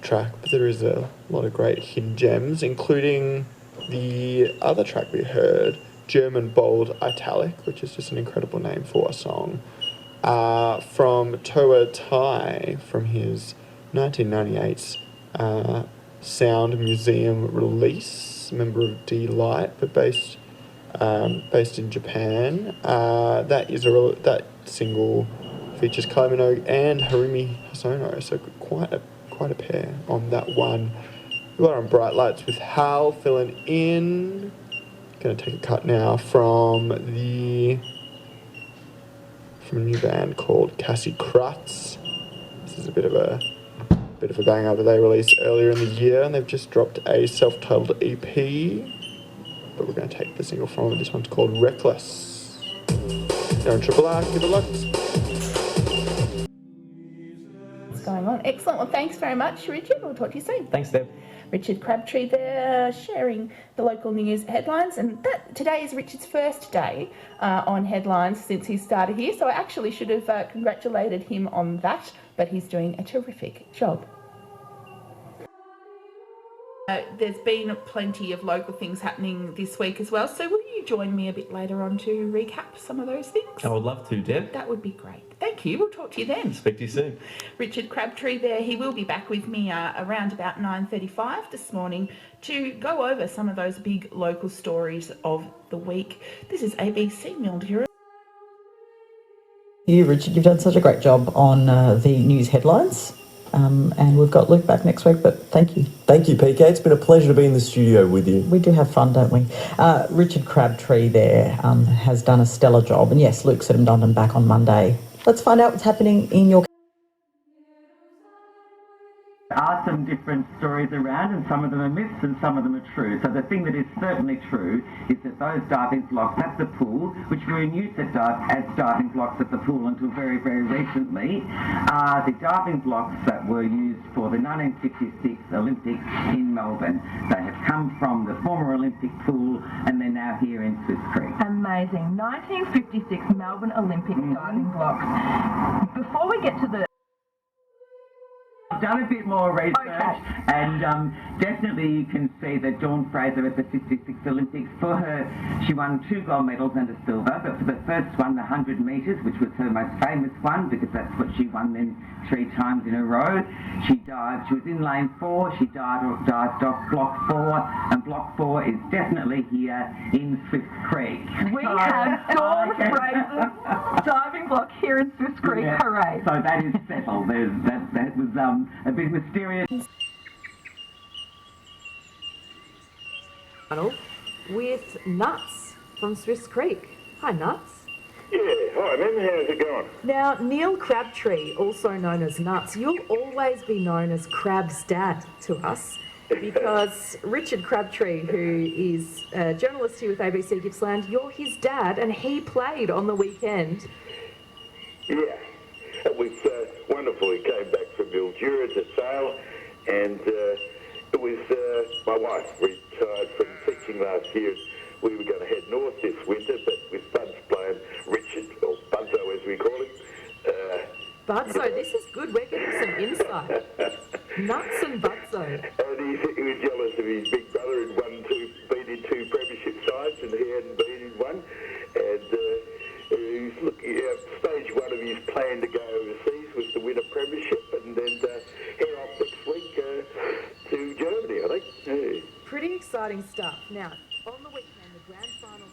track, but there is a lot of great hidden gems, including the other track we heard, German Bold Italic, which is just an incredible name for a song, from Toa Tai, from his 1998 Sound Museum release, member of D-Light, but based in Japan. That single features Kylie Minogue and Harumi Hosono, so quite a pair on that one. We are on Bright Lights with Hal filling in. Going to take a cut now from a new band called Cassie Crutz. This is a bit of a banger that they released earlier in the year, and they've just dropped a self-titled EP. But we're going to take the single from it. This one's called Reckless. They're on Triple R. Give it lots. What's going on? Excellent. Well, thanks very much, Richard. We'll talk to you soon. Thanks, Deb. Richard Crabtree there, sharing the local news headlines. And today is Richard's first day on headlines since he started here. So I actually should have congratulated him on that. But he's doing a terrific job. There's been plenty of local things happening this week as well. So will you join me a bit later on to recap some of those things? I would love to, Deb. That would be great. Thank you. We'll talk to you then. Speak to you soon. Richard Crabtree there. He will be back with me around about 9:35 this morning to go over some of those big local stories of the week. This is ABC Mildura. You, Richard, you've done such a great job on the news headlines. And we've got Luke back next week, but thank you. Thank you, PK. It's been a pleasure to be in the studio with you. We do have fun, don't we? Richard Crabtree there has done a stellar job. And yes, Luke said I'm done and back on Monday. Let's find out what's happening in your... There are some different stories around, and some of them are myths and some of them are true. So the thing that is certainly true is that those diving blocks at the pool, which were in use as diving blocks at the pool until very, very recently, are the diving blocks that were used for the 1966 Olympics in Melbourne. They have come from the former Olympic pool and they're now here in Swiss Creek. Amazing. 1956 Melbourne Olympic diving blocks. Before we get to the... I've done a bit more research, and definitely you can see that Dawn Fraser at the 66 Olympics, for her, she won 2 gold medals and a silver, but for the first one, the 100 metres, which was her most famous one, because that's what she won then 3 times in a row, she was in lane 4, she dived off block 4, and block 4 is definitely here in Swiss Creek. We have Dawn Fraser's diving block here in Swiss Creek. Yeah. Hooray. So that is settled. That was a bit mysterious. With Nuts from Swiss Creek. Hi, Nuts. Yeah, hi, man. How's it going? Now, Neil Crabtree, also known as Nuts, you'll always be known as Crab's dad to us because Richard Crabtree, who is a journalist here with ABC Gippsland, you're his dad and he played on the weekend. Yeah, it was wonderful. He came back from Mildura to sail, and it was my wife retired from teaching last year. We were going to head north this winter, but with Bud's playing Richard, or Budzo as we call him. Budzo, this is good. We're getting some insight. Nuts and Budzo. And he was jealous of his big brother who'd been in 2 premiership sides, and he hadn't been in one. And he's looking at stage 1 of his plan to go overseas was to win a premiership and then head off next week to Germany, I think. Yeah. Pretty exciting stuff. Now, on the weekend, the grand finals...